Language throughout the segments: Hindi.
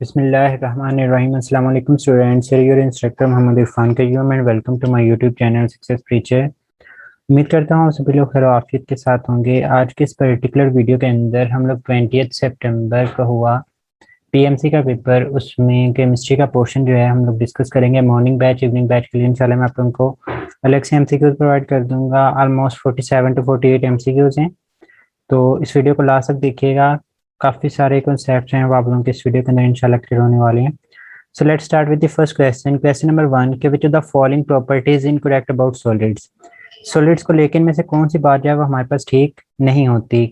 बिस्मिल्लाहिर्रहमानिर्रहीम। अस्सलाम वालेकुम students, your instructor Mohammad Irfan Qayyum and welcome to my YouTube channel success teacher. उम्मीद करता हूँ सभी लोग खैर आफियत के साथ होंगे। आज के इस पर्टिकुलर वीडियो के अंदर हम लोग 20 सितंबर को हुआ पीएमसी का पेपर, उसमें केमिस्ट्री का पोर्शन जो है हम लोग डिस्कस करेंगे। मॉर्निंग बैच इवनिंग बैच के लिए इंशाल्लाह मैं आप लोगों को अलग से एमसीक्यूज प्रोवाइड कर दूंगा। ऑलमोस्ट 47 to 48 एमसीक्यूज हैं, तो इस वीडियो को लास्ट तक देखिएगा। काफ़ी सारे कॉन्सेप्ट्स हैं वो आप लोगों के इस वीडियो के अंदर इंशाल्लाह क्लियर होने वाले हैं। So let's start with the first question. Question number 1 के विच of the following properties incorrect about solids. Solids को लेकर इनमें से कौन सी बात जो है वो हमारे पास ठीक नहीं होती।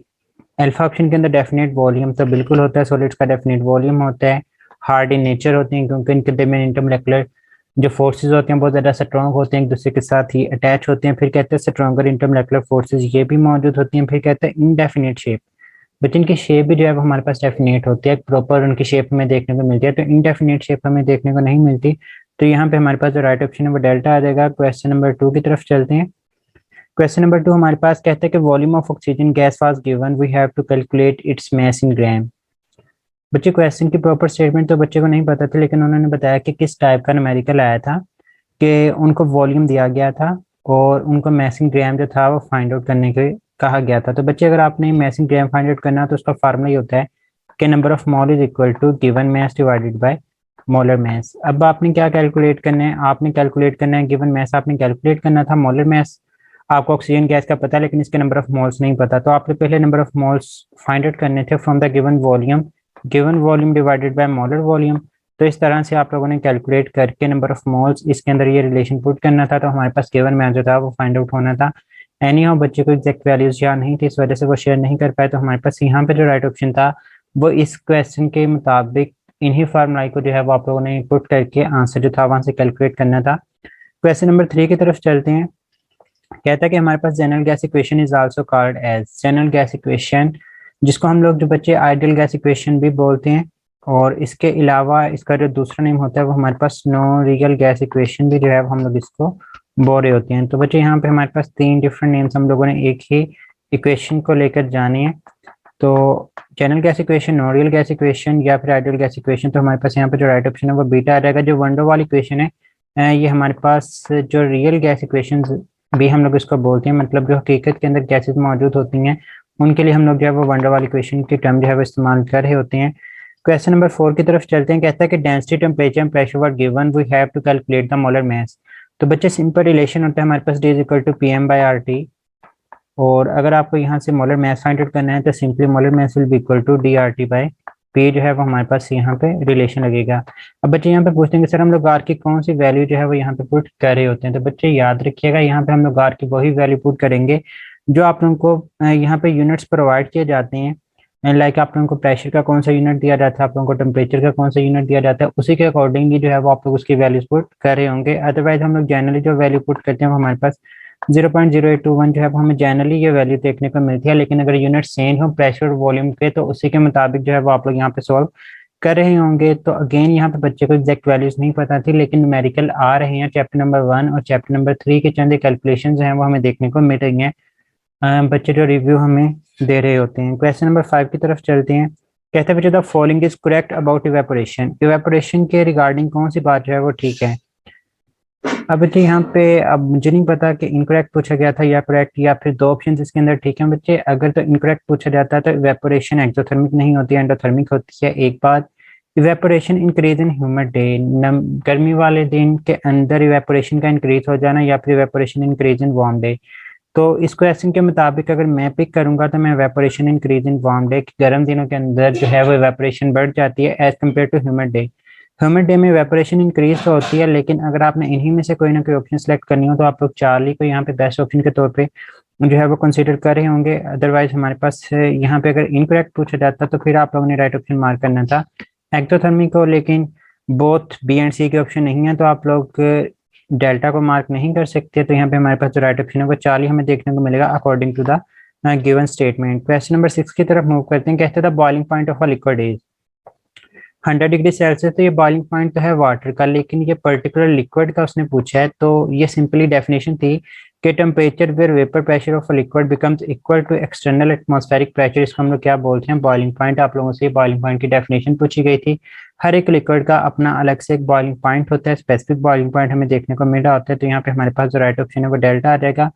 अल्फा ऑप्शन के अंदर डेफिनेट वॉल्यूम तो बिल्कुल होता है, सॉलिड्स का डेफिनेट वॉल्यूम होता है। हार्ड इन नेचर होते हैं क्योंकि इनके दरमियान इंटरमोलेकुलर जो फोर्सेज होते हैं बहुत ज़्यादा स्ट्रॉन्ग होते हैं, एक दूसरे के साथ ही अटैच होते हैं। फिर कहते हैं स्ट्रॉन्गर इंटरमोलेकुलर फोर्सेज ये भी मौजूद होती हैं। फिर कहते हैं इनडेफिनेट शेप, बट इनकी शेप भी जो है वो हमारे पास डेफिनेट होती है, प्रॉपर उनकी शेप हमें देखने को मिलती है, तो इनडेफिनेट शेप हमें देखने को नहीं मिलती। तो यहाँ पे हमारे पास जो राइट ऑप्शन है वो डेल्टा आ जाएगा। क्वेश्चन नंबर 2 की तरफ चलते हैं। क्वेश्चन नंबर 2 हमारे पास कहते हैं कि volume of oxygen gas was given, we have to calculate its mass in gram. बच्चे क्वेश्चन की प्रॉपर स्टेटमेंट तो बच्चे को नहीं पता थी, लेकिन उन्होंने बताया कि किस टाइप का न्यूमेरिकल आया था कि उनको वॉल्यूम दिया गया था और उनको मास इन ग्राम जो था वो फाइंड आउट करने के कहा गया था। तो बच्चे अगर आपने मास इन ग्राम फाइंड आउट करना है तो उसका फार्मूला ही होता है कि number of mole is equal to given mass divided by molar mass. अब आपने क्या कैलकुलेट करना है, आपने कैलकुलेट करना है गिवन मास, आपने कैलकुलेट करना था मोलर मास। आपको ऑक्सीजन गैस का पता है लेकिन इसके नंबर ऑफ मोल्स नहीं पता, तो आपने पहले number of moles find out करने थे from the given volume divided by molar volume. तो इस तरह से आप लोगों ने कैलकुलेट करके नंबर ऑफ मोल्स इसके अंदर ये रिलेशन पुट करना था, तो हमारे पास गिवन मास जो था वो फाइंड आउट होना था। एनी हाउ बच्चे को एग्जैक्ट वैल्यूज याद नहीं थी, इस वजह से वो शेयर नहीं कर पाए। तो हमारे पास यहाँ पे जो राइट ऑप्शन था वो इस क्वेश्चन के मुताबिक इन्हीं फार्मूला को जो है वो आप लोगों ने पुट करके आंसर जो था वहां से कैलकुलेट करना था। क्वेश्चन नंबर 3 की तरफ चलते हैं। कहता है कि हमारे पास general gas equation is also called as general gas equation, जिसको हम लोग जो बच्चे आइडियल गैस इक्वेशन भी बोलते हैं, और इसके अलावा इसका जो दूसरा नेम होता है वो हमारे पास नो रियल गैस इक्वेशन भी जो है हम लोग इसको बोल रहे होते हैं। तो बच्चे यहाँ पे हमारे पास 3 डिफरेंट नेम्स हम लोगों ने एक ही इक्वेशन को लेकर जाने हैं। तो general gas equation, no real gas equation या फिर आइडियल गैस इक्वेशन। तो हमारे पास यहाँ पे जो राइट ऑप्शन है वो बीटा आ जाएगा। जो वन डो वाली इक्वेशन है ये हमारे पास जो रियल गैस इक्वेशन भी हम लोग इसको बोलते हैं, मतलब जो हकीकत के अंदर गैसेज मौजूद होती हैं उनके लिए हम लोग जो है वो वन डो वाली इक्वेशन की टर्म जो है वो इस्तेमाल कर रहे होते हैं। क्वेश्चन नंबर 4 की तरफ चलते हैं। कहता है कि density temperature and pressure were given, we have to calculate the molar mass. तो बच्चे सिंपल रिलेशन होता है हमारे पास D is equal to PM by RT, और अगर आपको यहाँ से मोलर मास फाइंड आउट करना है तो simply molar mass will be equal to DRT by P जो है वो हमारे पास यहाँ पे रिलेशन लगेगा। अब बच्चे यहाँ पे पूछते हैं कि सर हम लोग आर की कौन सी वैल्यू जो है वो यहाँ पे पुट कर रहे होते हैं। तो बच्चे याद रखिएगा यहाँ पे हम लोग आर की वही वैल्यू पुट करेंगे जो आप लोगों को यहाँ पे यूनिट्स प्रोवाइड किए जाते हैं। लाइक आप लोगों को प्रेशर का कौन सा यूनिट दिया जाता है, आप लोगों को टेम्परेचर का कौन सा यूनिट दिया जाता है, उसी के अकॉर्डिंगली जो है वो आप लोग उसकी वैल्यूज पुट कर रहे होंगे। अदरवाइज हम लोग जनरली जो वैल्यू पुट करते हैं वो हमारे पास 0.0821 जो है वो हमें जनरली ये वैल्यू देखने को मिलती है, लेकिन अगर यूनिट सेम हो प्रेशर वॉल्यूम के तो उसी के मुताबिक जो है वो आप लोग यहाँ पे सॉल्व कर रहे होंगे। तो अगेन यहाँ पे बच्चे को एग्जैक्ट वैल्यूज नहीं पता थी, लेकिन न्यूमेरिकल आ रहे हैं। चैप्टर नंबर 1 और चैप्टर नंबर 3 के चंद कैलकुलेशन हैं वो हमें देखने को मिल रही हैं। बच्चे जो रिव्यू हमें दे रहे होते हैं। क्वेश्चन नंबर 5 की तरफ चलते हैं। कहते हैं बच्चे the following is correct about evaporation. Evaporation के रिगार्डिंग कौन सी बात जो है वो ठीक है। अब बच्चे यहाँ पे अब मुझे नहीं पता कि इनकरेक्ट पूछा गया था या करेक्ट, या फिर दो ऑप्शन इसके अंदर ठीक है बच्चे। अगर तो इनकरेक्ट पूछा जाता है तो इवेपोरेशन एक्सोथर्मिक नहीं होती है, एंडोथर्मिक होती है। एक बात, evaporation increase in humid day, गर्मी वाले दिन के अंदर इवेपोरेशन का इंक्रीज हो जाना, या फिर evaporation increase in warm day. तो इस क्वेश्चन के मुताबिक अगर मैं पिक करूंगा तो मैं evaporation increase in warm day, गर्म दिनों के अंदर जो है वो इवेपोरेशन बढ़ जाती है as compare to humid day. Humid day में इवेपोरेशन इंक्रीज तो होती है, लेकिन अगर आपने इन्हीं में से कोई ना कोई ऑप्शन सेलेक्ट करनी हो तो आप लोग चार्ली को यहाँ पे बेस्ट ऑप्शन के तौर पे जो है वो कंसीडर कर रहे होंगे। अदरवाइज हमारे पास यहाँ पे अगर इनकरेक्ट पूछा जाता तो फिर आप लोगों ने राइट ऑप्शन मार्क करना था एक्टोथर्मिक को, लेकिन बोथ बी एंड सी के ऑप्शन नहीं है तो आप लोग डेल्टा को मार्क नहीं कर सकते। तो यहाँ पे हमारे पास जो राइट ऑप्शन है वो 40 हमें देखने को मिलेगा according to the given statement. Question number 6 की तरफ मूव करते हैं। कहते हैं the boiling point of a liquid is 100 degree Celsius. तो ये बॉइलिंग पॉइंट तो है वाटर का, लेकिन ये पर्टिकुलर लिक्विड का उसने पूछा है। तो ये सिंपली डेफिनेशन थी कि temperature where vapour pressure of a liquid becomes equal to external atmospheric pressure, इसको हम लोग क्या बोलते हैं बॉइलिंग पॉइंट। आप लोगों से बॉइलिंग पॉइंट की डेफिनेशन पूछी गई थी। हर एक लिक्विड का अपना अलग से एक बॉइलिंग पॉइंट होता है, स्पेसिफिक बॉइलिंग पॉइंट हमें देखने को मिल रहा होता है। तो यहाँ पे हमारे पास जो राइट ऑप्शन है वो डेल्टा आ जाएगा।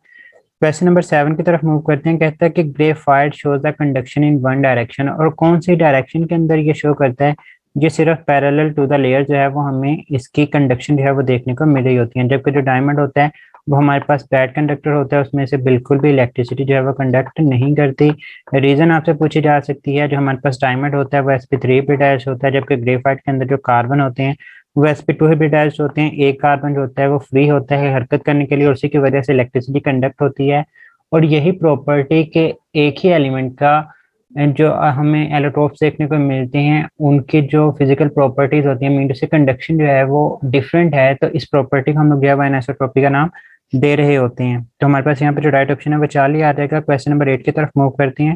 क्वेश्चन नंबर 7 की तरफ मूव करते हैं। कहता है कि graphite shows the conduction in one direction, और कौन सी डायरेक्शन के अंदर ये शो करता है, ये सिर्फ पैरेलल टू द लेयर जो है वो हमें इसकी कंडक्शन जो है वो देखने को मिल रही होती है। जबकि जो डायमंड होता है वो हमारे पास बैड कंडक्टर होता है, उसमें से बिल्कुल भी इलेक्ट्रिसिटी जो है वो कंडक्ट नहीं करती। रीजन आपसे पूछी जा सकती है, जो हमारे पास डायमंड होता है वो sp3 हाइब्रिडाइज्ड होता है, जबकि ग्रेफाइट के अंदर जो कार्बन होते हैं वो sp2 हाइब्रिडाइज्ड होते हैं। एक कार्बन जो होता है वो फ्री होता है हरकत करने के लिए, और उसी की वजह से इलेक्ट्रिसिटी कंडक्ट होती है। और यही प्रॉपर्टी के एक ही एलिमेंट का जो हमें एलोट्रोप्स देखने को मिलते हैं, उनकी जो फिजिकल प्रॉपर्टीज होती हैं, मीन से कंडक्शन जो है वो डिफरेंट है, तो इस प्रॉपर्टी को हम लोग जो है एनिसोट्रॉपी का नाम दे रहे होते हैं। तो हमारे पास यहाँ पे जो राइट ऑप्शन है वो 4 ही आ जाएगा। क्वेश्चन नंबर 8 की तरफ मूव करते हैं।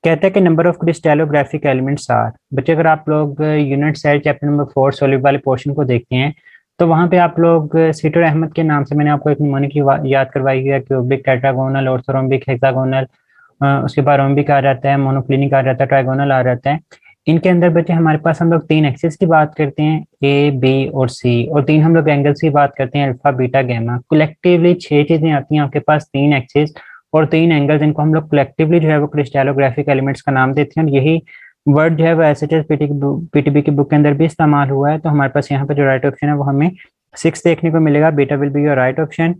कहता है कि number of crystallographic elements are. बच्चे अगर आप लोग unit cell chapter number 4 solute वाले पोर्शन को देखते हैं, तो वहाँ पे आप लोग सीटर अहमद के नाम से मैंने आपको एक निमोनिक की याद करवाई है, क्यूबिक, टेट्रागोनल, ऑर्थोरोम्बिक, हेक्सागोनल, उसके बाद रोम्बिक आ जाता है, मोनोक्लिनिक आ जाता है, ट्राइगोनल आ जाता है। इनके अंदर बच्चे हमारे पास हम लोग 3 एक्सिस की बात करते हैं, ए, बी और सी, और 3 हम लोग एंगल्स की बात करते हैं, अल्फा, बीटा, गैमा। कलेक्टिवली 6 चीजें आती हैं आपके पास, 3 एक्सिस और 3 एंगल्स, इनको हम लोग कलेक्टिवली जो है वो क्रिस्टलोग्राफिक एलिमेंट्स का नाम देते हैं। और यही वर्ड जो है वो एसएचएस पीटीबी की बुक के अंदर भी इस्तेमाल हुआ है। तो हमारे पास यहाँ पे जो राइट ऑप्शन है वो हमें 6 देखने को मिलेगा। Beta will be your right option.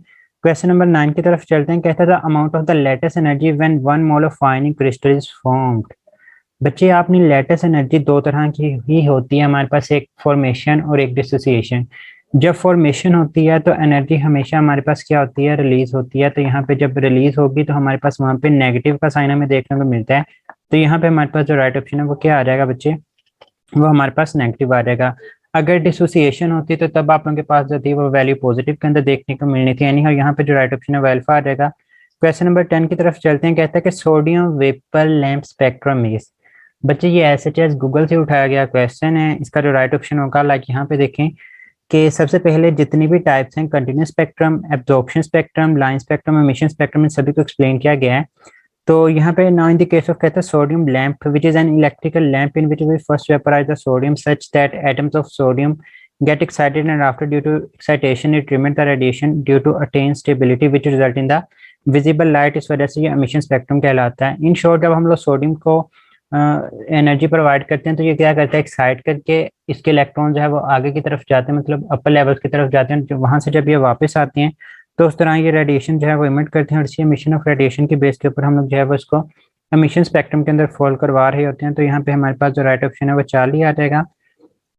Question number 9 की तरफ चलते हैं। कहता था amount of the latest energy when 1 mole of fining crystal is formed. बच्चे आपने लेटेस्ट एनर्जी 2 तरह की ही होती है हमारे पास, एक फॉर्मेशन और एक डिसोसिएशन। जब फॉर्मेशन होती है तो एनर्जी हमेशा हमारे पास क्या होती है, रिलीज होती है। तो यहाँ पे जब रिलीज होगी तो हमारे पास वहाँ पे नेगेटिव का साइन हमें देखने को मिलता है। तो यहाँ पे हमारे पास जो राइट ऑप्शन है वो क्या आ जाएगा बच्चे, वो हमारे पास नेगेटिव आ जाएगा। अगर डिसोसिएशन होती तो तब आप लोगों के पास जो थी वो वैल्यू पॉजिटिव के अंदर देखने को मिलनी थी, यानी यहाँ पे जो राइट ऑप्शन है वो अल्फा आ जाएगा। क्वेश्चन नंबर 10 की तरफ चलते हैं। कहता है कि sodium vapour lamp spectrum is. बच्चे ये एस गूगल से उठाया गया क्वेश्चन है, इसका जो राइट ऑप्शन होगा, लाइक यहाँ पे देखें कि सबसे पहले जितनी भी टाइप्स हैं, continuous spectrum, absorption spectrum, line spectrum, emission spectrum, इन सभी को एक्सप्लेन किया गया है। तो यहाँ पे now in the case of कहता है sodium lamp which is an electrical lamp in which we first vaporise the sodium such that atoms of sodium get excited and after due to excitation it remit the radiation due to attain stability which result in the visible light। इस वजह से ये emission spectrum कहलाता है। इन शॉर्ट जब हम लोग सोडियम को एनर्जी प्रोवाइड करते हैं तो ये क्या करता है, एक्साइट करके इसके इलेक्ट्रॉन जो है वो आगे की तरफ जाते हैं, मतलब अपर लेवल्स की तरफ जाते हैं। जो वहां से जब ये वापस आते हैं तो उस तरह ये रेडिएशन जो है वो इमिट करते हैं, और इसी एमिशन ऑफ रेडिएशन के बेस के ऊपर हम लोग जो है वो इसको एमिशन स्पेक्ट्रम के अंदर फॉल करवा रहे होते हैं। तो यहाँ पे हमारे पास जो राइट ऑप्शन है वो 4 ही आ जाएगा।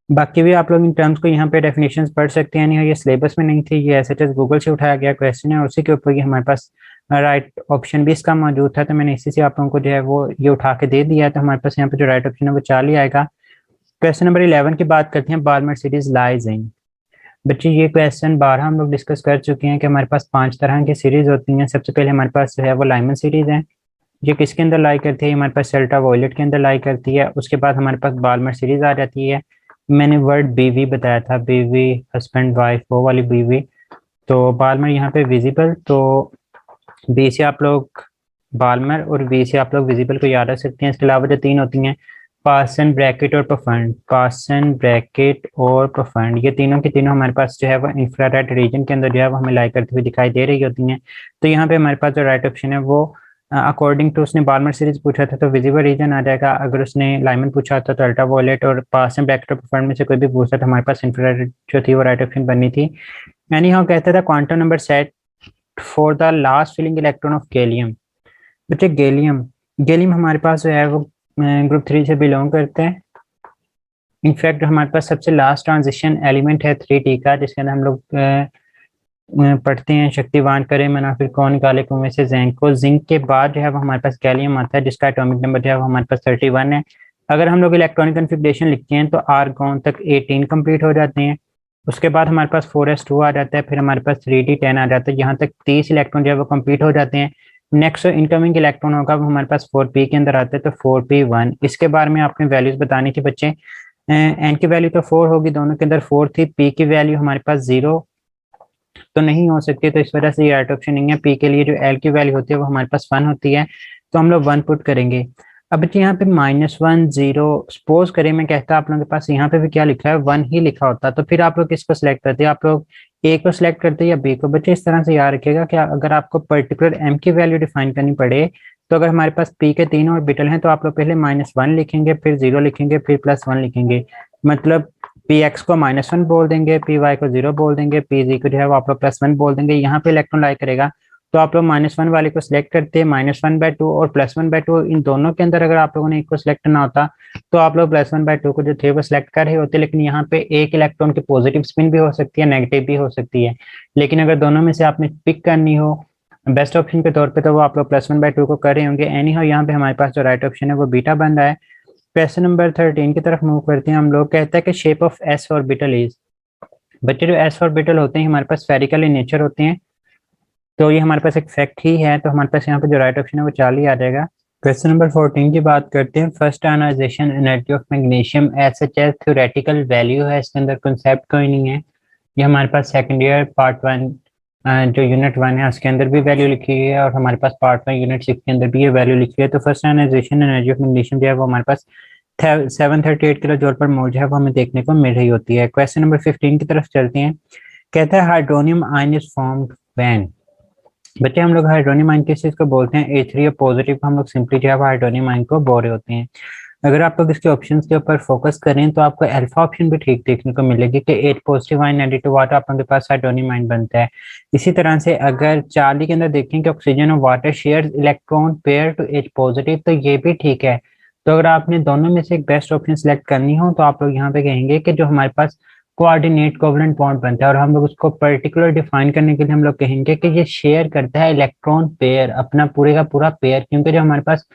बाकी भी आप लोग इन टर्म्स को यहाँ पे डेफिनेशंस पढ़ सकते हैं, नहीं ये सिलेबस में नहीं थी, ये एसएचएस गूगल से उठाया गया क्वेश्चन है, और उसी के ऊपर ये हमारे पास राइट ऑप्शन भी इसका मौजूद था। तो मैंने इसी से आप लोगों को जो है वो ये उठा के दे दिया है। तो हमारे पास यहाँ पे जो राइट ऑप्शन है वो 4 ही आएगा। क्वेश्चन नंबर 11 की बात करते हैं। Barmer series lies in. बच्चे ये क्वेश्चन 12 हम लोग डिस्कस कर चुके हैं कि हमारे पास 5 तरह की सीरीज होती हैं। सबसे पहले हमारे पास जो है वो लाइमन सीरीज है, ये किसके अंदर लाई करती है, हमारे पास सेल्टा वॉयलेट के अंदर लाई करती है। उसके बाद हमारे पास बाल्मर सीरीज आ जाती है। मैंने वर्ड बीवी बताया था, बीवी हस्बैंड वाइफ, वो वाली बीवी। तो बाल्मर यहाँ पे विजिबल, तो बी से आप लोग बाल्मर और वी से आप लोग विजिबल को याद रख सकते हैं। इसके अलावा जो 3 होती हैं, पासन, ब्रैकेट और प्रफंड, पासन, ब्रैकेट और प्रफंड, ये तीनों की तीनों हमारे पास जो है वो इंफ्रारेड रीजन के अंदर जो है वो हमें लाई करती हुई दिखाई दे रही होती हैं। तो यहाँ पे हमारे पास जो राइट ऑप्शन है वो अकॉर्डिंग टू, उसने बाल्मर सीरीज पूछा था तो विजिबल रीजन आ जाएगा। अगर उसने लाइमन पूछा था तो अल्ट्रा वॉयलेट, और पास एंड ब्रैकेट और प्रफंड में से कोई भी पूछा तो हमारे पास इंफ्रारेड जो थी वो राइट ऑप्शन बननी थी। यानी हम कहते थे quantum number set for the last filling electron of gallium. बच्चे गैलियम, गैलियम हमारे पास जो है वो ग्रुप 3 से बिलोंग करते हैं। इनफैक्ट हमारे पास सबसे लास्ट ट्रांजिशन एलिमेंट है 3T का, जिसके अंदर हम लोग पढ़ते हैं शक्तिवान करे मनाफिर कौन निकाले कुएं से जैंक को। जिंक के बाद जो है वो हमारे पास गैलियम आता है, जिसका एटॉमिक नंबर जो है वो हमारे पास 31 है। अगर हम लोग इलेक्ट्रॉनिक कन्फिग्रेशन लिखते हैं तो आर्गॉन तक 18 कंप्लीट हो जाते हैं। उसके बाद हमारे पास 4s2 आ जाता है, फिर हमारे पास 3d10 आ जाता है। यहाँ तक 30 इलेक्ट्रॉन जो है वो कंप्लीट हो जाते हैं। नेक्स्ट इनकमिंग इलेक्ट्रॉन होगा वो हमारे पास 4p के अंदर आता है, तो 4p1। इसके बारे में आपने वैल्यूज बतानी थी बच्चे। एन की वैल्यू तो 4 होगी, दोनों के अंदर 4 थी। पी की वैल्यू हमारे पास 0 तो नहीं हो सकती, तो इस वजह से ये राइट ऑप्शन नहीं है। पी के लिए जो एल की वैल्यू होती है वो हमारे पास 1 होती है, तो हम लोग 1 पुट करेंगे। अब बच्चे यहाँ पे -1 0 सपोज करें मैं कहता आप लोगों के पास यहाँ पे भी क्या लिखा है 1 ही लिखा होता, तो फिर आप लोग किसको सिलेक्ट करते हैं, आप लोग ए को सिलेक्ट करते हैं या बी को। बच्चे इस तरह से याद रखिएगा कि अगर आपको पर्टिकुलर एम की वैल्यू डिफाइन करनी पड़े, तो अगर हमारे पास पी के 3 ऑर्बिटल हैं तो आप लोग पहले -1 लिखेंगे, फिर 0 लिखेंगे, फिर +1 लिखेंगे। मतलब पी एक्स को -1 बोल देंगे, पी वाई को 0 बोल देंगे, पी जी को जो है वो आप लोग +1 बोल देंगे। यहाँ पे इलेक्ट्रॉन लाई करेगा, तो आप लोग -1 वाले को सिलेक्ट करते हैं। -1/2 और +1/2 इन दोनों के अंदर अगर आप लोगों ने एक को सिलेक्ट करना होता, तो आप लोग +1/2 को जो थे वो सिलेक्ट कर रहे होते। लेकिन यहाँ पे एक इलेक्ट्रॉन की पॉजिटिव स्पिन भी हो सकती है, नेगेटिव भी हो सकती है। लेकिन अगर दोनों में से आपने पिक करनी हो बेस्ट ऑप्शन के तौर पे, तो वो आप लोग +1/2 को कर रहे होंगे। एनी हो यहाँ पे हमारे पास जो राइट ऑप्शन है वो बीटा बन रहा है। क्वेश्चन नंबर 13 की तरफ मूव करते हैं हम लोग। कहता है कि shape of S orbital is. बच्चे जो एस ऑर्बिटल होते हैं हमारे पास स्फेरिकल इन नेचर होते हैं, तो ये हमारे पास एक फैक्ट ही है। तो हमारे पास यहाँ पे जो राइट ऑप्शन है वो 4 ही आ जाएगा। क्वेश्चन नंबर 14 की बात करते हैं। First ionization energy of magnesium as such as theoretical value है, इसके अंदर कंसेप्ट कोई नहीं है। ये हमारे पास सेकंड ईयर पार्ट 1 जो यूनिट 1 है उसके अंदर भी वैल्यू लिखी हुई है, और हमारे पास पार्ट 1 यूनिट 6 के अंदर भी ये वैल्यू लिखी है। तो first ionization energy of magnesium जो है वो हमारे पास 738 किलो जूल पर मोल जो है वो हमें देखने को मिल रही होती है। क्वेश्चन नंबर 15 की तरफ चलते हैं। कहता है hydronium ion is formed when. बच्चे हम लोग हाइड्रोनियम आयन किस चीज को बोलते हैं, H3 पॉजिटिव हम लोग सिंपली जो है हाइड्रोनियम आयन को बोल रहे होते हैं। अगर आप लोग इसके ऑप्शंस के ऊपर फोकस करें तो आपको अल्फा ऑप्शन भी ठीक देखने को मिलेगी कि 8 पॉजिटिव आयन नेगेटिव वाटर आप लोगों के पास हाइड्रोनियम आयन बनता है। इसी तरह से अगर चार्ली के अंदर देखें कि ऑक्सीजन और water share electron pair to H positive, तो ये भी ठीक है। तो अगर आपने दोनों में से एक बेस्ट ऑप्शन सेलेक्ट करनी हो, तो आप लोग यहाँ पे कहेंगे कि जो हमारे पास कोऑर्डिनेट कोवलेंट बॉन्ड बनता है, और हम लोग उसको पर्टिकुलर डिफाइन करने के लिए हम लोग कहेंगे कि ये शेयर करता है इलेक्ट्रॉन पेयर, अपना पूरे का पूरा पेयर। क्योंकि जो हमारे पास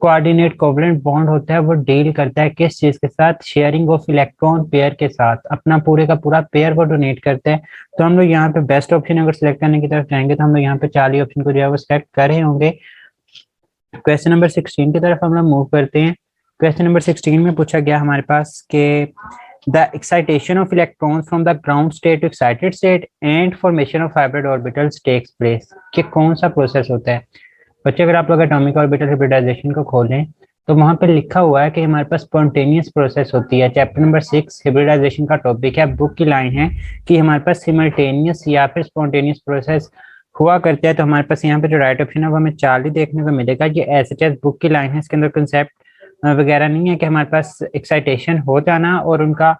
कोऑर्डिनेट कोवलेंट बॉन्ड होता है वो डील करता है किस चीज के साथ, शेयरिंग ऑफ इलेक्ट्रॉन पेयर के साथ, अपना पूरे का पूरा पेयर वो डोनेट करता है। तो हम लोग यहाँ पे बेस्ट ऑप्शन अगर सिलेक्ट करने की तरफ जाएंगे तो हम लोग यहाँ पे 40 ऑप्शन को जो है वो सिलेक्ट कर रहे होंगे। क्वेश्चन नंबर 16 की तरफ हम लोग मूव करते हैं। क्वेश्चन नंबर 16 में पूछा गया हमारे पास के the excitation of electrons from the ground state to excited state and formation of hybrid orbitals takes place, कि कौन सा प्रोसेस होता है। बच्चे अगर आप लोग एटॉमिक ऑर्बिटल हाइब्रिडाइजेशन को खोलें तो वहां पे लिखा हुआ है कि हमारे पास स्पॉन्टेनियस प्रोसेस होती है। चैप्टर नंबर 6 हाइब्रिडाइजेशन का टॉपिक है, बुक की लाइन है कि हमारे पास सिमल्टेनियस या फिर स्पॉन्टेनियस प्रोसेस हुआ करते हैं। तो हमारे पास यहाँ पे जो राइट ऑप्शन है वो हमें 4 ही देखने को मिलेगा। ये एस एच एस बुक की लाइन है, इसके अंदर कंसेप्ट वगैरह नहीं है कि हमारे पास एक्साइटेशन हो जाना और उनका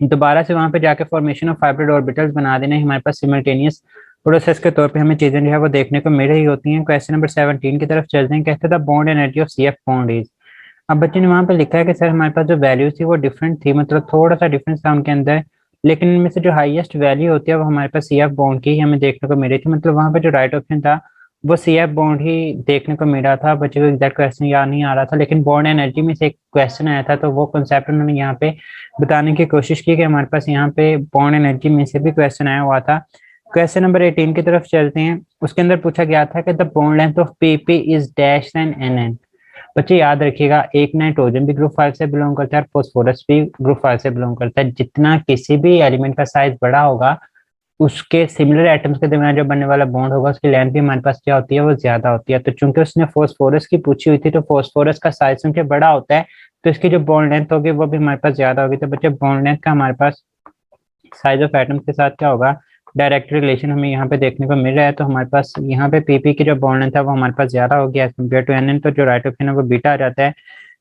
दोबारा से वहां पे जाके फॉर्मेशन ऑफ हाइब्रिड ऑर्बिटल्स बना देना। हमारे पास सिमल्टेनियस प्रोसेस के तौर पे हमें चीजें जो है वो देखने को मिल रही होती हैं। क्वेश्चन नंबर 17 की तरफ चलते हैं। कहते थे bond energy of C F bond is. अब बच्चे ने वहां पे लिखा है कि सर हमारे पास जो वैल्यू थी वो डिफरेंट थी, मतलब थोड़ा सा डिफरेंस था उनके अंदर, लेकिन इनमें से जो हाईएस्ट वैल्यू होती है वो हमारे पास सी एफ बॉन्ड की ही हमें देखने को मिल रही थी। मतलब वहां पे जो राइट ऑप्शन था वो सी एफ बॉन्ड ही देखने को मिल रहा था। बच्चे को एग्जैक्ट क्वेश्चन याद नहीं आ रहा था, लेकिन बॉन्ड एनर्जी में से एक क्वेश्चन आया था, तो वो कंसेप्ट उन्होंने यहाँ पे बताने की कोशिश की कि हमारे पास यहाँ पे बॉन्ड एनर्जी में से भी क्वेश्चन आया हुआ था। क्वेश्चन नंबर 18 की तरफ चलते हैं। उसके अंदर पूछा गया था कि the bond length of PP is dash than N. बच्चे याद रखिएगा, एक नाइट्रोजन भी ग्रुप 5 से बिलोंग करता है और फॉस्फोरस भी ग्रुप 5 से बिलोंग करता है। जितना किसी भी एलिमेंट का साइज बड़ा होगा उसके सिमिलर एटम्स के दरमियान जो बनने वाला बॉन्ड होगा उसकी लेंथ भी हमारे पास क्या होती है, वो ज्यादा होती है। तो चूंकि उसने फॉस्फोरस की पूछी हुई थी, तो फॉस्फोरस का साइज चूंकि बड़ा होता है तो इसकी जो बॉन्ड लेंथ होगी वो भी हमारे पास ज्यादा होगी। तो बच्चे बॉन्ड लेंथ का हमारे पास साइज ऑफ एटम्स के साथ क्या होगा, डायरेक्ट रिलेशन हमें यहाँ पे देखने को मिल रहा है। तो हमारे पास यहाँ पे पीपी की जो बॉन्ड लेंथ है वो हमारे पास ज्यादा होगी एज कम्पेयर टू एन। तो जो राइट ऑप्शन है वो बीटा आ जाता है।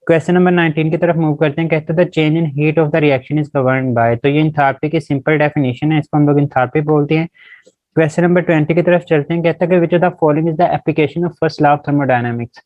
क्वेश्चन नंबर 19 की तरफ मूव करते हैं। कहते हैं change in heat of the reaction is governed bye. तो ये इंथैल्पी की सिंपल डेफिनेशन है, इसको हम लोग इंथैल्पी बोलते हैं। क्वेश्चन नंबर 20 की तरफ चलते हैं। कहता है कि विच of the following is the application of first law of thermodynamics.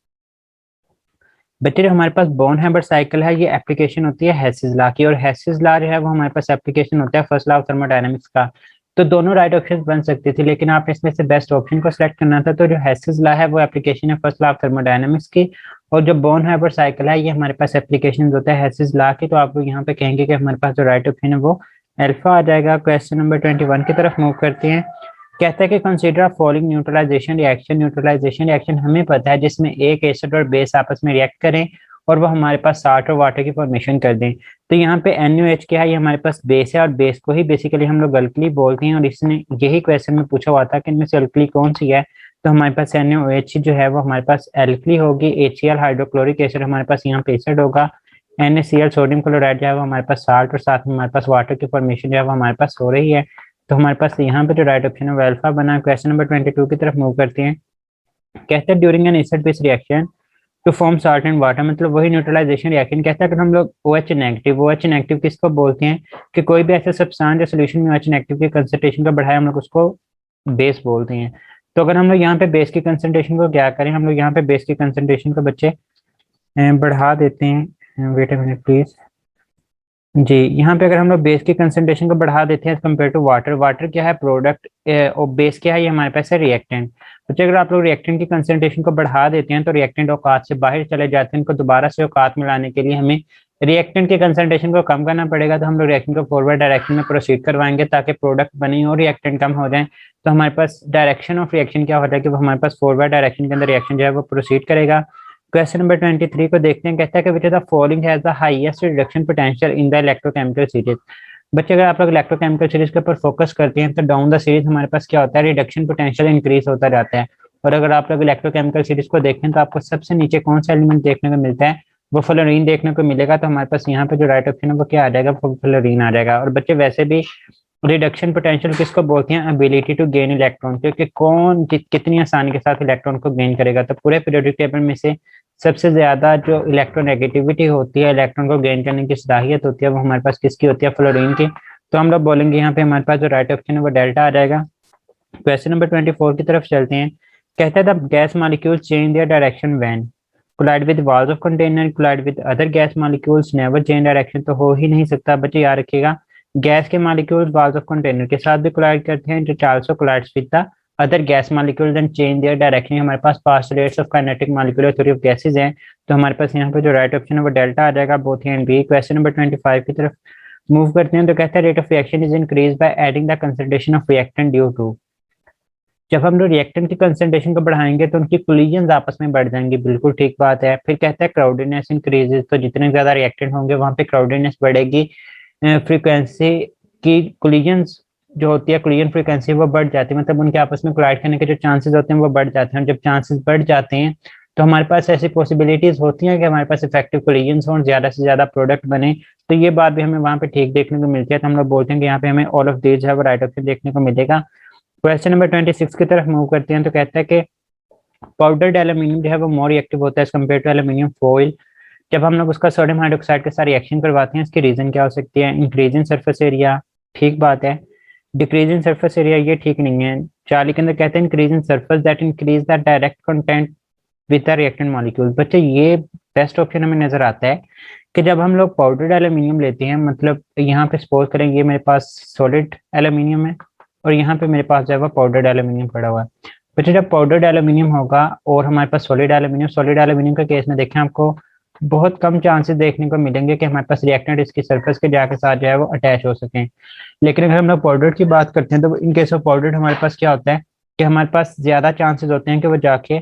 बच्चे जो हमारे पास बॉन्ड हैमर साइकिल है ये एप्लीकेशन होती है हेसिस लॉ की, और हेसिस लॉ जो है वो हमारे पास एप्लीकेशन होता है फर्स्ट लॉ ऑफ थर्मोडायनामिक्स का। तो दोनों राइट ऑप्शन बन सकती थी, लेकिन आपने इसमें से बेस्ट ऑप्शन को सिलेक्ट करना था। तो जो हेसिस लॉ है वो एप्लीकेशन है फर्स्ट लॉ ऑफ थर्मोडायनामिक्स की, और जो बॉन्ड हैमर साइकिल है ये हमारे पास एप्लीकेशन होता है हेसिस लॉ की। तो आप लोग यहाँ पे कहेंगे कि हमारे पास जो राइट ऑप्शन है वो अल्फा आ जाएगा। क्वेश्चन नंबर 21 की तरफ मूव करते हैं। कहता है कि consider following neutralization reaction. Neutralization reaction हमें पता है जिसमें एक एसिड और बेस आपस में रिएक्ट करें और वो हमारे पास साल्ट और वाटर की फॉर्मेशन कर दें। तो यहाँ पे NaOH क्या है, ये हमारे पास बेस है, और बेस को ही बेसिकली हम लोग अल्कली बोलते हैं। और इसने यही क्वेश्चन में पूछा हुआ था कि इनमें से अल्कली कौन सी है, तो हमारे पास NaOH जो है वो हमारे पास एल्कली होगी, HCl हाइड्रोक्लोरिक एसिड हमारे पास यहाँ पे एसिड होगा, NaCl सोडियम क्लोराइड जो है वो हमारे पास साल्ट, और साथ में हमारे पास वाटर की फॉर्मेशन जो है वो हमारे पास हो रही है। तो हमारे पास यहाँ पे जो राइट ऑप्शन है वो अल्फा बना। क्वेश्चन नंबर 22 की तरफ मूव करते हैं। कहते हैं during an acid base reaction to form salt and water, मतलब वही न्यूट्रलाइजेशन रिएक्शन। कहता है अगर हम लोग OH नेगेटिव, OH नेगेटिव किसको बोलते हैं कि कोई भी ऐसा सब्सटेंस जो सोल्यूशन में OH नेगेटिव की कंसंट्रेशन को बढ़ाए हम लोग उसको बेस बोलते हैं। तो अगर हम लोग यहाँ पे बेस की कंसंट्रेशन को क्या करें, हम लोग यहाँ पे बेस की कंसंट्रेशन को बच्चे बढ़ा देते हैं। Wait a minute please. जी, यहाँ पे अगर हम लोग बेस की कंसंट्रेशन को बढ़ा देते हैं कंपेयर टू वाटर, वाटर क्या है प्रोडक्ट, और बेस क्या है ये हमारे पास है रिएक्टेंट। तो अगर आप लोग रिएक्टेंट की कंसंट्रेशन को बढ़ा देते हैं तो रिएक्टेंट औकात से बाहर चले जाते हैं, इनको दोबारा से औकात में लाने के लिए हमें रिएक्टेंट की कंसंट्रेशन को कम करना पड़ेगा। तो हम लोग रिएक्टेंट को फॉरवर्ड डायरेक्शन में प्रोसीड करवाएंगे ताकि प्रोडक्ट बने और रिएक्टेंट कम हो जाए। तो हमारे पास डायरेक्शन ऑफ रिएक्शन क्या होता है कि वो हमारे पास फॉरवर्ड डायरेक्शन के अंदर रिएक्शन जो है वो प्रोसीड करेगा। क्वेश्चन नंबर 23 को देखते हैं। कहता है कि विच of the following has the highest reduction potential in the electrochemical series. बच्चे अगर आप लोग इलेक्ट्रोकेमिकल सीरीज के ऊपर फोकस करते हैं तो डाउन द सीरीज हमारे पास क्या होता है, रिडक्शन पोटेंशियल इंक्रीज होता जाता है। और अगर आप लोग इलेक्ट्रोकेमिकल सीरीज को देखें तो आपको सबसे नीचे कौन सा एलिमेंट देखने को मिलता है, वो फ्लोरीन देखने को मिलेगा। तो हमारे पास यहाँ पे जो राइट ऑप्शन है वो क्या आ जाएगा, फ्लोरीन आ जाएगा। और बच्चे वैसे भी रिडक्शन पोटेंशियल किसको बोलते हैं, एबिलिटी टू गेन इलेक्ट्रॉन, क्योंकि कौन कितनी आसानी के साथ इलेक्ट्रॉन को गेन करेगा। तो पूरे पीरियोडिक टेबल में से सबसे ज्यादा जो इलेक्ट्रोनेगेटिविटी होती है, इलेक्ट्रॉन को गेन करने की सलाहियत होती है, वो हमारे पास किसकी होती है, फ्लोरीन की। तो हम लोग बोलेंगे यहाँ पे हमारे पास जो राइट ऑप्शन है वो डेल्टा आ जाएगा। क्वेश्चन नंबर 24 की तरफ चलते हैं। कहता है the gas molecule change their direction when collide with walls of container collide with other gas molecules never change direction. तो हो ही नहीं सकता बच्चे, याद रखिएगा। गैस के मॉलिक्यूल्स वॉल्स ऑफ कंटेनर के साथ भी कोलाइड करते हैं, जो also collides with the other gas molecules and change their direction. हमारे पास postulates of kinetic molecular theory of gases हैं। तो हमारे पास यहाँ पे जो राइट ऑप्शन है वो डेल्टा आ जाएगा, both A and B. Question number 25 की तरफ मूव करते हैं। तो कहता है rate of reaction is increase by adding the concentration of reactant due to. जब हम लोग रिएक्टेंट की कंसंट्रेशन को बढ़ाएंगे तो उनकी कोलिजन आपस में बढ़ जाएंगी, बिल्कुल ठीक बात है। फिर कहता है क्राउडेडनेस इंक्रीजेस, तो जितने ज्यादा रिएक्टेंट होंगे वहां पे क्राउडेडनेस बढ़ेगी, फ्रीक्वेंसी की कोलिजन्स जो होती है, कोलिजन फ्रीक्वेंसी वो बढ़ जाती है, मतलब उनके आपस में कोलाइड करने के जो चांसेस होते हैं वो बढ़ जाते हैं। और जब चांसेस बढ़ जाते हैं तो हमारे पास ऐसी पॉसिबिलिटीज होती हैं कि हमारे पास इफेक्टिव कोलिजन्स हों, ज्यादा से ज्यादा प्रोडक्ट बने। तो ये बात भी हमें वहां पे ठीक देखने को मिलती है। तो हम लोग बोलते हैं कि यहाँ पे हमें ऑल ऑफ दीज है वो राइट ऑप्शन देखने को मिलेगा। क्वेश्चन नंबर 26 की तरफ मूव करते हैं। तो कहता है कि पाउडर्ड एल्यूमिनियम जो है वो मोर रिएक्टिव होता है as compare to aluminium foil. जब हम लोग उसका सोडियम हाइड्रोक्साइड के साथ रिएक्शन करवाते हैं, इसकी रीजन क्या हो सकती है, इंक्रीज इन सरफेस एरिया, ठीक बात है। डिक्रीज इन सरफेस एरिया ये ठीक नहीं है। 40 के अंदर कहते हैं increase in surface that increase the direct content with the reactant molecule. बच्चे ये बेस्ट ऑप्शन हमें नजर आता है कि जब हम लोग पाउडर्ड एल्यूमिनियम लेते हैं, मतलब यहाँ पे सपोज करें ये मेरे पास सॉलिड एल्यूमिनियम है और यहाँ पे मेरे पास जो है वो पाउडर्ड एल्यूमिनियम पड़ा हुआ है। बच्चे जब पाउडर्ड एल्यूमिनियम होगा और हमारे पास सॉलिड एल्यूमिनियम के केस में देखें आपको बहुत कम चांसेस देखने को मिलेंगे कि हमारे पास रिएक्टेंट इसकी सरफेस के जाके साथ जो है वो अटैच हो सकें। लेकिन अगर हम लोग पाउडर की बात करते हैं तो इन केस ऑफ पाउडर हमारे पास क्या होता है कि हमारे पास ज्यादा चांसेस होते हैं कि वो जाके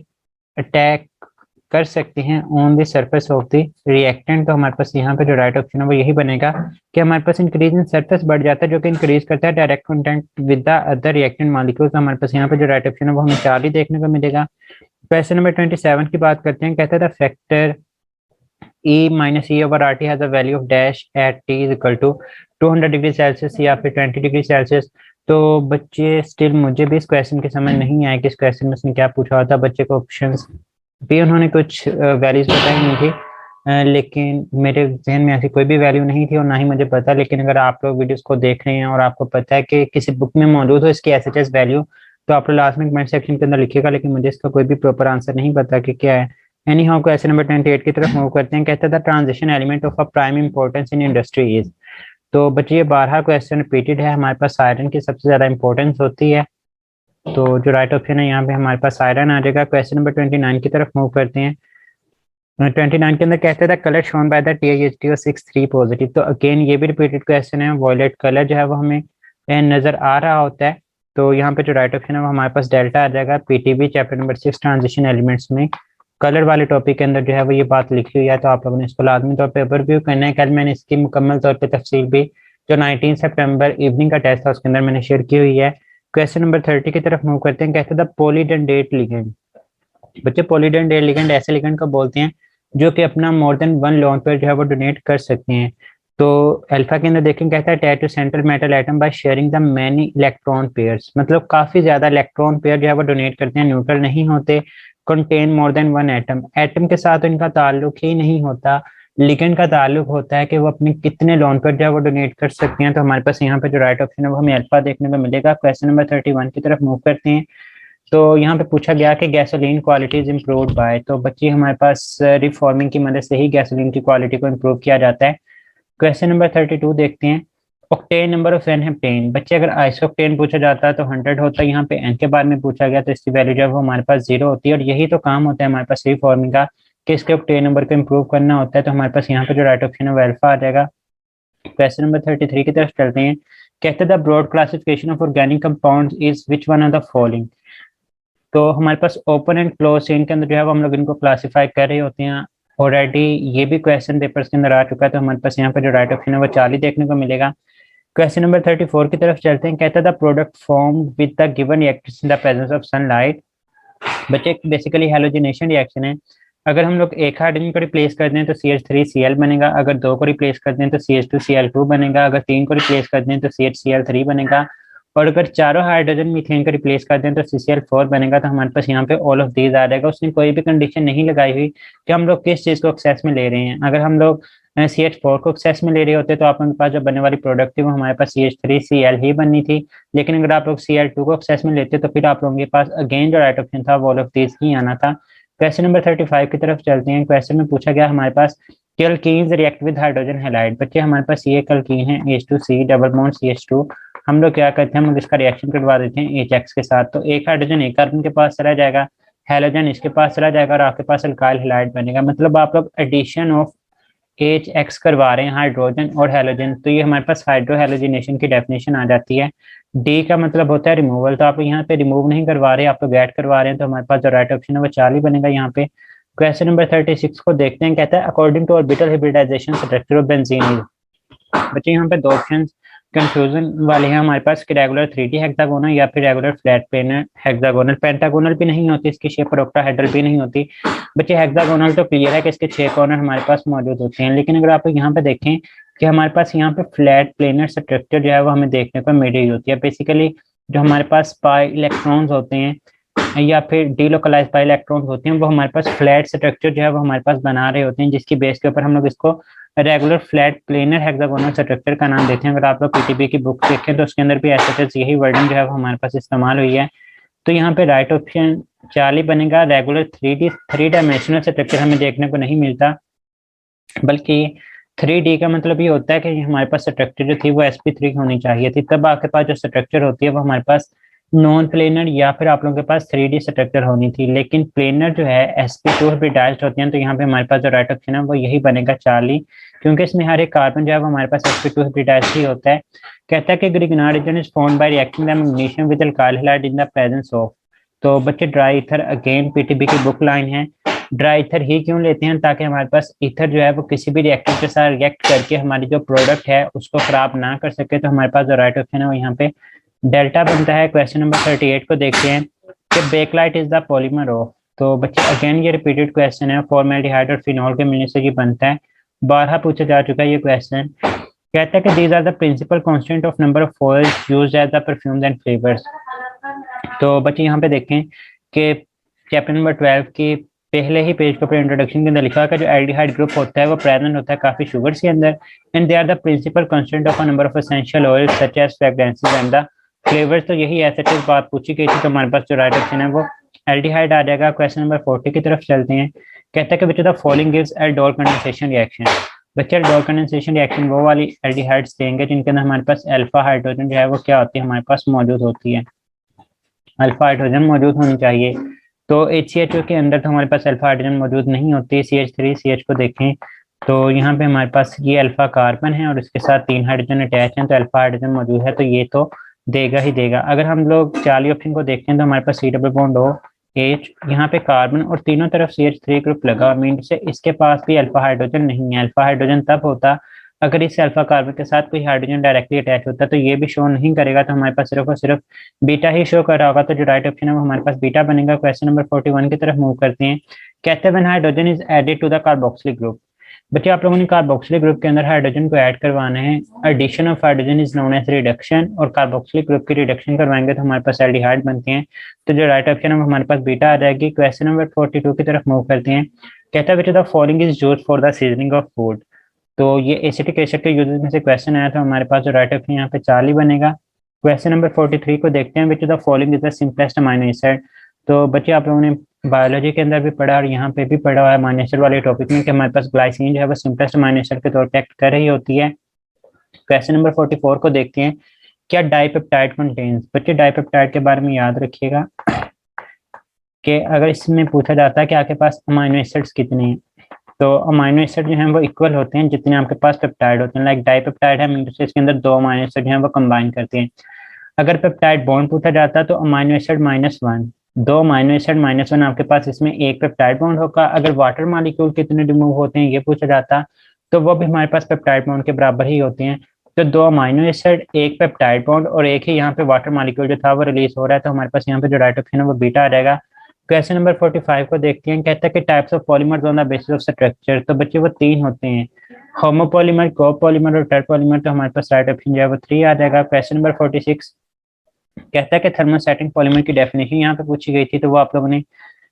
अटैक कर सकते हैं on the surface of the reactant. तो हमारे पास यहाँ पे जो राइट ऑप्शन है वो यही बनेगा कि हमारे पास इंक्रीज इन सरफेस बढ़ जाता है जो कि इंक्रीज करता है direct content with the other reactant molecules. तो हमारे पास यहाँ पे जो राइट ऑप्शन है वो हमें 4 ही देखने को मिलेगा। क्वेश्चन नंबर 27 की बात करते हैं। कहता है factor E minus E over R T has a value of dash at T is equal to 200 degree Celsius या फिर 20 डिग्री सेल्सियस। तो बच्चे स्टिल मुझे भी इस क्वेश्चन के समझ नहीं आया कि इस क्वेश्चन में उसने क्या पूछा था। बच्चे को ऑप्शंस भी उन्होंने कुछ वैल्यूज बताई नहीं थी, लेकिन मेरे जहन में ऐसी कोई भी वैल्यू नहीं थी और ना ही मुझे पता। लेकिन अगर आप लोग वीडियोस को देख रहे हैं और आपको पता है कि किसी बुक में मौजूद हो इसकी एसएचएस वैल्यू, तो आप लोग लास्ट में कमेंट सेक्शन के अंदर लिखिएगा। लेकिन मुझे इसका कोई भी प्रॉपर आंसर नहीं पता कि क्या है। एनी हाउ क्वेश्चन नंबर 28 की तरफ मूव करते हैं। कहता था transition element of a prime importance in industry is. तो बच्चे ये 12 क्वेश्चन रिपीटेड है। हमारे पास आयरन की सबसे ज्यादा इंपॉर्टेंस होती है, तो जो राइट ऑप्शन है यहाँ पे हमारे पास आयरन आ जाएगा। क्वेश्चन नंबर 29 की तरफ मूव करते हैं। 29 के अंदर कहते थे colour shown by the TiHTO63 positive. तो अगेन ये भी रिपीटेड क्वेश्चन है। वॉयलेट कलर जो है वो हमें नजर आ रहा होता है। तो यहाँ पे जो राइट ऑप्शन है वो हमारे पास डेल्टा आ जाएगा। PTB chapter number 6 transition elements में कलर वाले टॉपिक के अंदर जो है वो ये बात लिखी हुई है। तो आप लोगों ने इसको लाजमी तौर पर रिव्यू करना है। कल मैंने इसकी मुकम्मल तौर पर तफसील भी जो 19 सितंबर इवनिंग का टेस्ट था उसके अंदर मैंने शेयर की हुई है। क्वेश्चन नंबर 30 की तरफ मूव करते हैं। कहते हैं द पॉलीडेंडेट लिगेंड। बच्चे पॉलीडेंडेट लिगेंड ऐसे लिगेंड को बोलते हैं जो कि अपना more than one lone pair जो है वो डोनेट कर सकते हैं। तो अल्फा के अंदर देखें, कहता है attach to central metal atom by sharing the many electron pairs, मतलब काफी ज्यादा इलेक्ट्रॉन पेयर जो है वो डोनेट करते हैं, न्यूट्रल नहीं होते, contain more than one atom, atom के साथ इनका ताल्लुक ही नहीं होता, लिगेंड का ताल्लुक होता है कि वो अपने कितने लोन पेयर जो है वो डोनेट कर सकते हैं। तो हमारे पास यहाँ पे जो राइट ऑप्शन है वो हमें अल्फा देखने को मिलेगा। क्वेश्चन नंबर 31 की तरफ मूव करते हैं। तो यहाँ पे पूछा गया कि गैसोलीन क्वालिटीज इम्प्रूव्ड बाय, तो बच्चे हमारे पास रिफॉर्मिंग की मदद से ही गैसोलीन की क्वालिटी को इम्प्रूव किया जाता है। क्वेश्चन नंबर 32 देखते हैं। Octane number of n heptane, बच्चे अगर आइसोक्टेन पूछा जाता है तो 100 होता है, यहाँ पे एन के बारे में पूछा गया तो इसकी वैल्यू जब वो हमारे पास 0 होती है, और यही तो काम होता है हमारे पास रिफॉर्मिंग का कि इसके ऑक्टेन नंबर को इम्प्रूव करना होता है। तो हमारे पास यहाँ पे जो राइट ऑप्शन है वो अल्फा आ जाएगा। क्वेश्चन नंबर 33 की तरफ चलते हैं। कहते हैं the broad classification of organic compounds is which one of the following. तो हमारे पास ओपन एंड क्लोज चेन के अंदर जो है वो हम लोग इनको क्लासिफाई कर रहे होते हैं ऑलरेडी, ये भी क्वेश्चन पेपर्स के अंदर आ चुका है। तो हमारे पास यहाँ पर जो राइट ऑप्शन है वो 40 देखने को मिलेगा। क्वेश्चन नंबर 34 की तरफ चलते हैं। कहता है the product form with the given reactance in the presence of sunlight. बच्चे बेसिकली हैलोजिनेशन रिएक्शन है। अगर हम लोग एक हाइड्रोजन को रिप्लेस कर दें तो CH3Cl बनेगा, अगर दो को रिप्लेस कर दें तो CH2Cl2 बनेगा, अगर तीन को रिप्लेस कर दें तो CHCl3 बनेगा, और अगर चारों हाइड्रोजन मीथेन को रिप्लेस कर दें तो CCl4 बनेगा। तो हमारे पास यहाँ पे ऑल ऑफ दीज आ जाएगा। उसने कोई भी कंडीशन नहीं लगाई हुई कि हम लोग किस चीज़ को एक्सेस में ले रहे हैं। अगर हम लोग CH4 को एक्सेस में ले रहे होते तो आप लोगों के पास जो बनने वाली प्रोडक्ट थी वो हमारे पास CH3Cl ही बननी थी, लेकिन अगर आप लोग Cl2 को एक्सेस में लेते तो फिर आप लोगों के पास अगेन जो राइट ऑप्शन था वो ऑल ऑफ दीज ही आना था। क्वेश्चन नंबर 35 की तरफ चलते हैं। क्वेश्चन में पूछा गया हमारे पास कि alkenes react with hydrogen halide. बच्चे हमारे पास ये एक अल्कीन है H2C डबल बॉन्ड CH2, हम लोग क्या करते हैं, हम लोग इसका रिएक्शन करवा देते हैं HX के साथ। तो एक हाइड्रोजन एक कार्बन के पास चला जाएगा, हैलोजन इसके पास चला जाएगा, और आपके पास अल्काइल हैलाइड बनेगा। मतलब आप लोग एडिशन ऑफ HX करवा रहे हैं हाइड्रोजन और हैलोजन, तो ये हमारे पास हाइड्रो हैलोजिनेशन की डेफिनेशन आ जाती है। डी का मतलब होता है रिमूवल, तो आप यहाँ पे रिमूव नहीं करवा रहे, आप लोग ऐड करवा रहे हैं। तो हमारे पास जो राइट ऑप्शन है वो 40 बनेगा यहाँ पे। क्वेश्चन नंबर 36 को देखते हैं। कहता है according to orbital hybridization structure of benzene is. बच्चे यहाँ पे दो ऑप्शन कंफ्यूजन वाले हैं हमारे पास कि रेगुलर 3D हेक्सागोनल या फिर regular flat planar hexagonal. Pentagonal भी नहीं होती इसकी शेप, और ऑक्टाहेड्रल भी नहीं होती। बच्चे हेक्सागोनल तो क्लियर है कि इसके 6 कॉर्नर हमारे पास मौजूद होते हैं, लेकिन अगर आप यहाँ पे देखें कि हमारे पास यहाँ पे फ्लैट प्लेनर स्ट्रक्चर जो है वो हमें देखने को मिल रही होती है। बेसिकली जो हमारे पास पाई इलेक्ट्रॉन्स होते हैं या फिर डीलोकलाइज पाई इलेक्ट्रॉन्स होते हैं वो हमारे पास फ्लैट स्ट्रक्चर जो है वो हमारे पास बना रहे होते हैं, जिसकी बेस के ऊपर हम लोग इसको regular flat planar hexagonal structure का नाम देते हैं। अगर आप लोग पीटीबी की बुक देखें तो उसके अंदर भी ऐसे यही वर्डिंग जो है वो हमारे पास इस्तेमाल हुई है। तो यहाँ पे राइट ऑप्शन 40 बनेगा। रेगुलर 3 डायमेंशनल स्ट्रक्चर हमें देखने को नहीं मिलता, बल्कि 3D का मतलब ये होता है कि हमारे पास स्ट्रक्चर जो थी वो sp3 होनी चाहिए थी, तब आपके पास जो स्ट्रक्चर होती है वो हमारे पास नॉन प्लेनर या फिर आप लोगों के पास 3D स्ट्रक्चर होनी थी। लेकिन प्लेनर जो है sp2 हाइब्रिडाइज्ड होती हैं, तो यहाँ पे हमारे पास जो राइट ऑप्शन है वो यही बनेगा 40, क्योंकि इसमें हर एक कार्बन जो है वो हमारे पास sp2 हाइब्रिडाइज्ड ही होता है। कहता है कि Grignard reason is formed by reacting the magnesium with alkyl halide in the presence of. तो बच्चे ड्राई ईथर अगेन पीटीबी की बुक लाइन है। ड्राई ईथर ही क्यों लेते हैं, ताकि हमारे पास ईथर जो है वो किसी भी रिएक्टर के साथ रिएक्ट करके हमारी जो प्रोडक्ट है उसको खराब ना कर सके। तो हमारे पास जो राइट ऑप्शन है वो यहाँ पे डेल्टा बनता है। क्वेश्चन नंबर 38 को देखते हैं कि Bakelite is the polymer of. तो बच्चे अगेन ये रिपीटेड क्वेश्चन है, फॉर्मेल्डिहाइड और फिनॉल के मिलने से ये बनता है, 12 पूछा जा चुका है ये क्वेश्चन। कहता है कि these are the principal constant of number of foils used as the perfumes and flavours. तो बच्चे यहाँ पे देखें कि चैप्टर नंबर 12 के पहले ही पेज के ऊपर इंट्रोडक्शन के अंदर लिखा है कि जो एल्डिहाइड ग्रुप होता है वो प्रेजेंट होता है काफी शुगर्स के अंदर, and they are the principal constant of a number of essential oils such as fragrances and the flavours. तो यही ऐसे बात पूछी गई थी, तो हमारे पास जो राइट ऑप्शन है वो एल्डिहाइड आ जाएगा। क्वेश्चन नंबर 40 की तरफ चलते हैं। कहता है कि बच्चे the following gives aldol condensation reaction. बच्चे एल्डोल कंडेंसेशन रिएक्शन वो वाली एल्डिहाइड्स देंगे जिनके अंदर हमारे पास अल्फा हाइड्रोजन जो है वो क्या होती है, हमारे पास मौजूद होती है, अल्फा हाइड्रोजन मौजूद होनी चाहिए। तो HCHO के अंदर तो हमारे पास अल्फा हाइड्रोजन मौजूद नहीं होती। CH3CH को देखें तो यहाँ पे हमारे पास ये अल्फा कार्बन है और इसके साथ 3 हाइड्रोजन अटैच हैं, तो अल्फा हाइड्रोजन मौजूद है, तो ये तो देगा ही देगा। अगर हम लोग 40 ऑप्शन को देखते हैं तो हमारे पास C double bond O H, यहाँ पे कार्बन और तीनों तरफ CH3 ग्रुप लगा, मीन से इसके पास भी अल्फा हाइड्रोजन नहीं है। अल्फा हाइड्रोजन तब होता अगर इस अल्फा कार्बन के साथ कोई हाइड्रोजन डायरेक्टली अटैच होता है तो ये भी शो नहीं करेगा, तो हमारे पास सिर्फ और सिर्फ बीटा ही शो कर रहा होगा। तो जो राइट ऑप्शन है वो हमारे पास बीटा बनेगा। क्वेश्चन नंबर 41 की तरफ मूव करते हैं। कहते हैं when hydrogen is added to the carboxylic group. बच्चे आप लोगों ने कार्बोक्सिलिक ग्रुप के अंदर हाइड्रोजन को ऐड करवाना है। Addition of hydrogen is known as reduction, और कार्बोक्सिलिक ग्रुप की रिडक्शन करवाएंगे तो हमारे पास एल्डिहाइड बनते हैं। तो जो राइट ऑप्शन है वो हमारे पास बीटा आ जाएगी। क्वेश्चन नंबर 42 की तरफ मूव करते हैं। कहता है which the following is used for the seasoning of food. तो ये एसिटिक एसिड के यूजेस में से क्वेश्चन आया था, हमारे पास जो राइट ऑप्शन यहाँ पे चार्ली बनेगा। क्वेश्चन नंबर 43 को देखते हैं। Which the following is the simplest amino acid. तो बच्चे आप लोगों ने बायोलॉजी के अंदर भी पढ़ा और यहाँ पे भी पढ़ा हुआ है अमाइनो एसिड वाले टॉपिक में कि हमारे पास ग्लाइसिन जो है वो सिंपलेस्ट अमाइनो एसिड के तौर पे एक्ट कर रही होती है। क्वेश्चन नंबर 44 को देखते हैं। क्या डाइपेप्टाइड कंटेन्स। बच्चे डाइपेप्टाइड के बारे में याद रखिएगा कि अगर इसमें पूछा जाता है कि आपके पास अमाइनो एसिड्स कितने हैं, तो अमाइनो एसिड जो है वो इक्वल होते हैं जितने आपके पास पेप्टाइड होते हैं। लाइक डाइपेप्टाइड है मीन इसके अंदर दो अमाइनो एसिड जो है वो कंबाइन करते हैं। अगर पेप्टाइड बॉन्ड पूछा जाता है तो अमाइनो एसिड -1, दो अमाइनो एसिड -1 आपके पास, इसमें एक पेप्टाइड बॉन्ड होगा। अगर वाटर मॉलिक्यूल कितने रिमूव होते हैं ये पूछा जाता तो वो भी हमारे पास पेप्टाइड बॉन्ड के बराबर ही होते हैं। तो दो अमाइनो एसिड, एक पेप्टाइड बॉन्ड और एक ही यहाँ पे वाटर मॉलिक्यूल जो था वो रिलीज हो रहा है, तो हमारे पास यहाँ पे जो राइट ऑप्शन है वो बीटा आ जाएगा। क्वेश्चन नंबर 45 को देखते हैं। कहता है कि types of polymers on the basis of structure. तो बच्चे वो तीन होते हैं, होमोपॉलीमर, कोपॉलीमर और टर्पॉलीमर। तो हमारे पास राइट ऑप्शन जो है वो 3 आ जाएगा। क्वेश्चन नंबर 46 कहता है कि थर्मोसेटिंग पॉलीमर की डेफिनेशन यहाँ पे पूछी गई थी, तो वो आप लोगों ने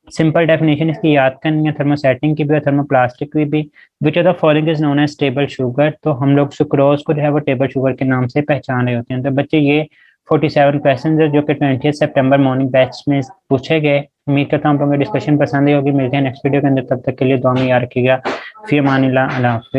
सिंपल डेफिनेशन इसकी याद करनी है, थर्मोसेटिंग की भी और थर्मोप्लास्टिक की भी। Which of the following is known as table sugar. तो हम लोग सुक्रोज को जो है वो टेबल शुगर के नाम से पहचान रहे होते हैं। तो बच्चे ये 47 क्वेश्चन है जो कि 20 सितंबर मॉर्निंग बैच में पूछे गए। उम्मीद करता हूँ आप लोगों को डिस्कशन पसंद आई होगी। मिलते हैं नेक्स्ट वीडियो के अंदर, तब तक के लिए दुआ में याद रखिएगा। फी अमानिल्लाह, अल्लाह हाफ़िज़।